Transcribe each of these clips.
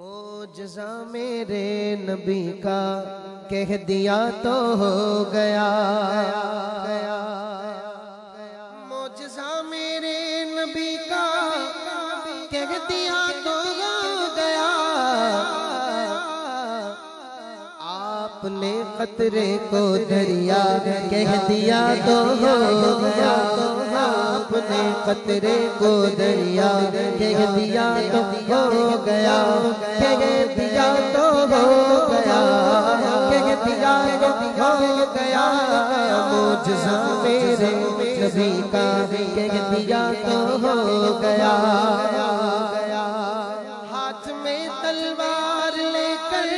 معجزہ میرے نبی کا کہہ دیا تو ہو گیا، معجزہ میرے نبی کا کہہ دیا تو ہو گیا، آپ نے قطرے کو دریا کہہ دیا تو ہو گیا، آپ نے قطرے کو دریا کہہ دیا تو ہو گیا، کہہ دیا تو ہو گیا، کہہ دیا تو ہو گیا، معجزہ میرے نبی کا کہہ دیا تو ہو گیا۔ ہاتھ میں تلوار لے کر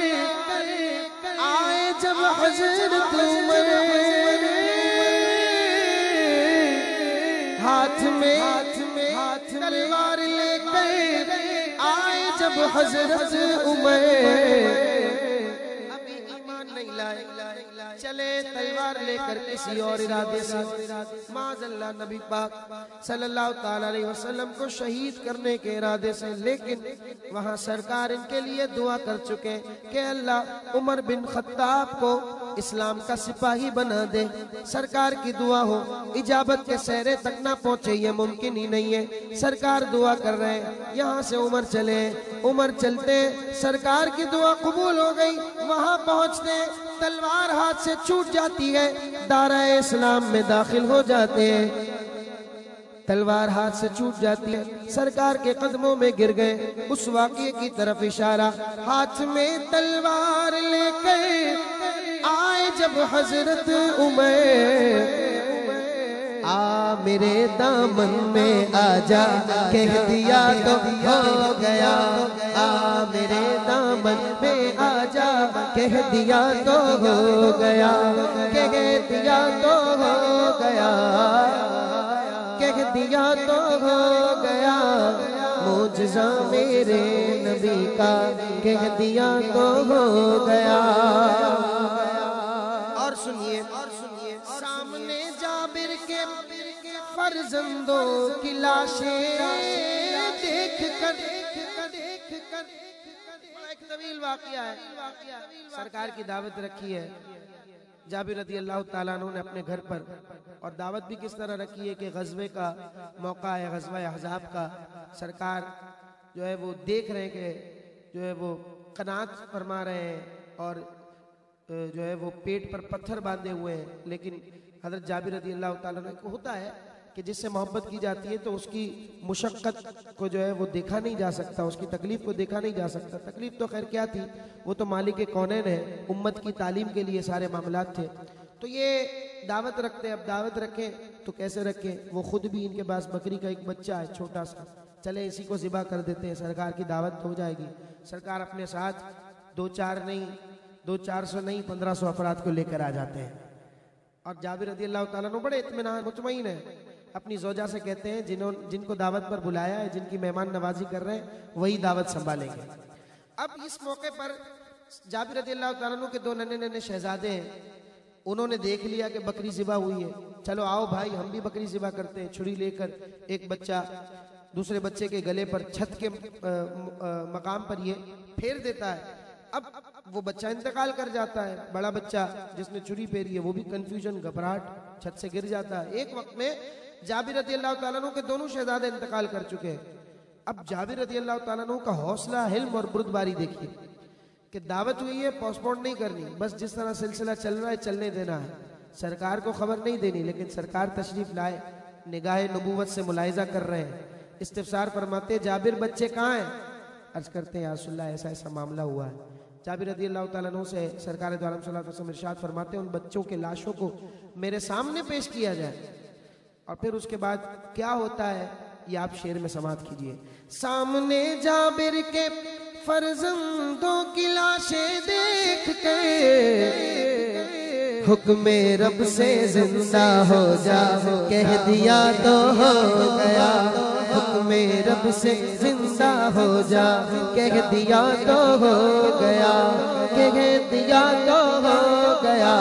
آئے جب حضرت عمر، ہاتھ میں تلوار لے کر آئے جب حضرت عمر، ابھی ایمان نہیں لائے، چلے تلوار لے کر کسی اور ارادے سے معاذ اللہ نبی پاک صلی اللہ تعالی علیہ وسلم کو شہید کرنے کے ارادے سے، لیکن وہاں سرکار ان کے لیے دعا کر چکے کہ اللہ عمر بن خطاب کو اسلام کا سپاہی بنا دے۔ سرکار کی دعا ہو، اجابت کے سہرے تک نہ پہنچے یہ ممکن ہی نہیں ہے، سرکار دعا کر رہے ہیں، یہاں سے عمر چلے، عمر چلتے سرکار کی دعا قبول ہو گئی، وہاں پہنچتے تلوار ہاتھ سے چھوٹ جاتی ہے، دارہ اسلام میں داخل ہو جاتے ہیں، تلوار ہاتھ سے چھوٹ جاتی ہے، سرکار کے قدموں میں گر گئے۔ اس واقعے کی طرف اشارہ، ہاتھ میں تلوار لے کر آئے جب حضرت عمر، آ میرے دامن میں آ جا کہہ دیا تو ہو گیا، آ میرے دامن میں آ جا کہہ دیا تو ہو گیا، کہہ دیا تو ہو گیا، کہہ دیا تو ہو گیا، معجزہ میرے نبی کا کہہ دیا تو ہو گیا۔ اور سنیے سامنے جابر کے فرزندوں کی لاشیں دیکھ کر، ایک طویل واقعہ ہے، سرکار کی دعوت رکھی ہے جابر رضی اللہ تعالیٰ عنہ نے اپنے گھر پر، اور دعوت بھی کس طرح رکھی ہے کہ غزوے کا موقع ہے، غزوہ احزاب کا، سرکار جو ہے وہ دیکھ رہے ہیں کہ جو ہے وہ قناعت فرما رہے ہیں اور جو ہے وہ پیٹ پر پتھر باندھے ہوئے ہیں، لیکن حضرت جابر رضی اللہ تعالیٰ عنہ کو ہوتا ہے کہ جس سے محبت کی جاتی ہے تو اس کی مشقت کو جو ہے وہ دیکھا نہیں جا سکتا، اس کی تکلیف کو دیکھا نہیں جا سکتا، تکلیف تو خیر کیا تھی، وہ تو مالک کونین ہے، امت کی تعلیم کے لیے سارے معاملات تھے، تو یہ دعوت رکھتے ہیں۔ اب دعوت رکھیں تو کیسے رکھیں، وہ خود بھی ان کے پاس بکری کا ایک بچہ ہے چھوٹا سا، چلے اسی کو ذبح کر دیتے ہیں، سرکار کی دعوت ہو جائے گی۔ سرکار اپنے ساتھ 200 نہیں 1500 افراد کو لے کر آ جاتے ہیں، اور جابر رضی اللہ تعالیٰ عنہ بڑے اطمینان مطمئن ہیں، اپنی زوجہ سے کہتے ہیں جن کو دعوت پر بلایا ہے، جن کی مہمان نوازی کر رہے ہیں، وہی دعوت سنبھالیں گے۔ اب اس موقع پر جابر رضی اللہ تعالیٰ عنہ کے دو ننھے شہزادے ہیں، انہوں نے دیکھ لیا کہ بکری ذبح ہوئی ہے، چلو آؤ بھائی ہم بھی بکری ذبح کرتے ہیں، چھری لے کر ایک بچہ دوسرے بچے کے گلے پر چھت کے مقام پر یہ پھیر دیتا ہے، اب وہ بچہ انتقال کر جاتا ہے، بڑا بچہ جس نے چھری پھیری ہے وہ بھی کنفیوژن گھبراہٹ چھت سے گر جاتا ہے۔ ایک وقت میں جابر رضی اللہ تعالیٰ عنہ کے دونوں شہزادے انتقال کر چکے ہیں، اب جابر رضی اللہ تعالیٰ عنہ کا حوصلہ، حلم اور بردباری دیکھیے کہ دعوت ہوئی ہے، پوسٹ پون نہیں کرنی، بس جس طرح سلسلہ چل رہا ہے چلنے دینا ہے، سرکار کو خبر نہیں دینی، لیکن سرکار تشریف لائے، نگاہ نبوت سے ملاحظہ کر رہے ہیں، استفسار فرماتے جابر بچے کہاں ہیں؟ عرض کرتے ہیں یا رسول اللہ ایسا ایسا معاملہ ہوا ہے۔ جابر رضی اللہ تعالیٰ عنہ سے سرکار دو عالم صلی اللہ علیہ وسلم ارشاد فرماتے ہیں ان بچوں کے لاشوں کو میرے سامنے پیش کیا جائے، اور پھر اس کے بعد کیا ہوتا ہے یہ آپ شعر میں سماعت کیجئے۔ سامنے جابر کے فرزندوں کی لاشیں دیکھ کے حکم رب سے زندہ ہو جا کہہ دیا تو ہو گیا، حکم رب سے زندہ ہو جا کہہ دیا تو ہو گیا، کہہ دیا تو ہو گیا،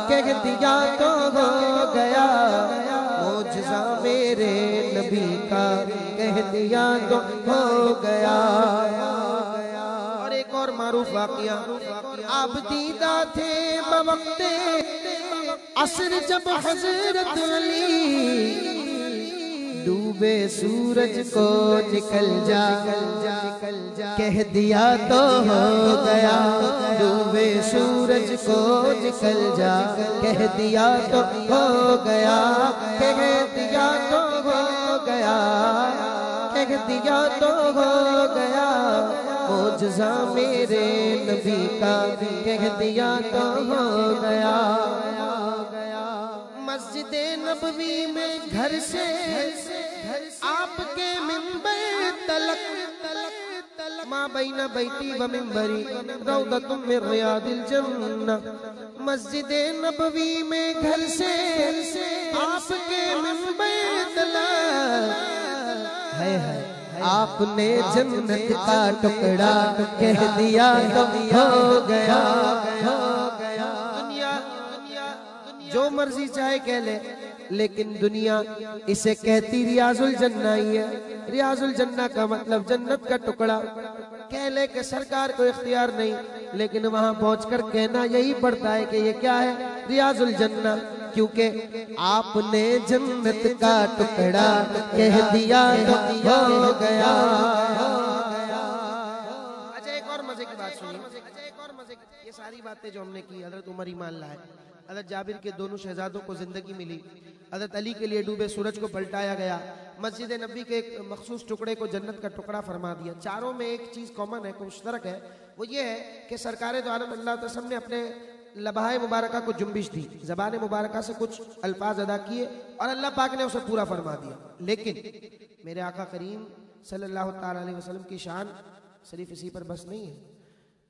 کہہ دیا تو ہو گیا، معجزہ میرے نبی کا کہہ دیا تو ہو گیا۔ معروف واقعہ، آپ دیدہ تھے بوقت عصر جب حضرت علی ڈوبے سورج کو نکل جا کہہ دیا تو ہو گیا، ڈوبے سورج کو نکل جا کہہ دیا تو ہو گیا، کہہ دیا تو ہو گیا، کہہ دیا تو ہو گیا، معجزہ میرے نبی کا کہہ دیا تو ہو گیا۔ مسجد نبوی میں گھر سے آپ کے منبر تلک، ما بین بیتی و منبری روضۃ من ریاض الجنہ، مسجد نبوی میں گھر سے آپ کے منبر تلک، آپ نے جنت کا ٹکڑا کہہ دیا تو ہو گیا۔ جو مرضی چاہے کہہ لے، لیکن دنیا اسے کہتی ریاض الجنہ ہی ہے۔ ریاض الجنہ کا مطلب جنت کا ٹکڑا، کہہ لے کہ سرکار کو اختیار نہیں، لیکن وہاں پہنچ کر کہنا یہی پڑتا ہے کہ یہ کیا ہے؟ ریاض الجنہ، کیونکہ آپ نے جنت کا ٹکڑا کہہ دیا تو ہو گیا۔ اچھا ایک اور مزے کی بات سنیے، یہ ساری باتیں جو ہم نے کی، حضرت عمر ایمان لائے، حضرت جابر کے دونوں شہزادوں کو زندگی ملی، حضرت علی کے لیے ڈوبے سورج کو پلٹایا گیا، مسجد نبی کے ایک مخصوص ٹکڑے کو جنت کا ٹکڑا فرما دیا۔ چاروں میں ایک چیز کامن ہے، مشترک ہے، وہ یہ ہے کہ سرکار دو عالم اللہ علیہ وسلم نے اپنے لبہائے مبارکہ کو جنبش دی، زبان مبارکہ سے کچھ الفاظ ادا کیے اور اللہ پاک نے اسے پورا فرما دیا۔ لیکن میرے آقا کریم صلی اللہ تعالیٰ علیہ وسلم کی شان صرف اسی پر بس نہیں ہے۔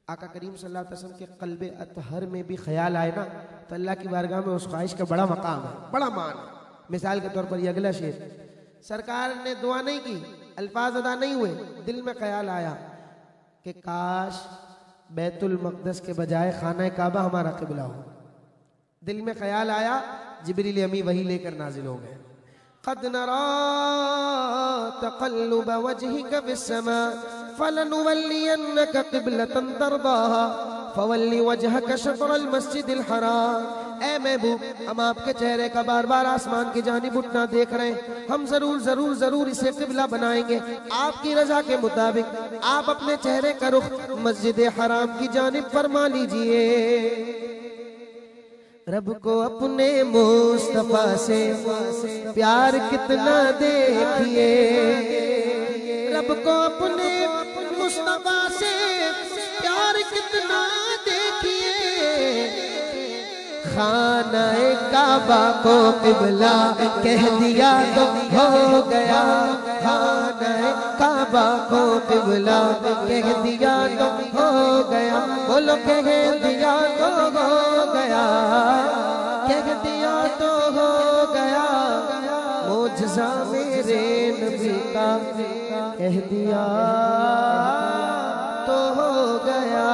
آقا کریم صلی اللہ علیہ وسلم کے قلب اطہر میں بھی خیال آئے نا تو اللہ کی بارگاہ میں اس خواہش کا بڑا مقام ہے، بڑا مان ہے۔ مثال کے طور پر یہ اگلا شعر، سرکار نے دعا نہیں کی، الفاظ ادا نہیں ہوئے، دل میں خیال آیا کہ کاش بیت المقدس کے بجائے خانہ کعبہ ہمارا قبلہ ہو۔ دل میں خیال آیا، جبریل امی وحی لے کر نازل ہو گئے۔ قد نرى تقلب وجهك في السماء فلنولينك قبلة ترضاها فول وجهك شطر المسجد الحرام۔ اے محبوب، ہم آپ کے چہرے کا بار بار آسمان کی جانب اٹھنا دیکھ رہے ہیں، ہم ضرور اسے قبلہ بنائیں گے آپ کی رضا کے مطابق۔ آپ اپنے چہرے کا رخ مسجد حرام کی جانب فرما لیجئے۔ رب کو اپنے مصطفیٰ سے پیار کتنا دیکھیے، رب کو اپنے مصطفیٰ سے پیار کتنا دیکھیے، خانہ کعبہ کو قبلہ کہہ دیا تو ہو گیا، خانہ کعبہ کو قبلہ کہہ دیا تو ہو گیا، بولو کہہ دیا تو ہو گیا، کہہ دیا تو ہو گیا، معجزہ میرے نبی کا کہہ دیا تو ہو گیا۔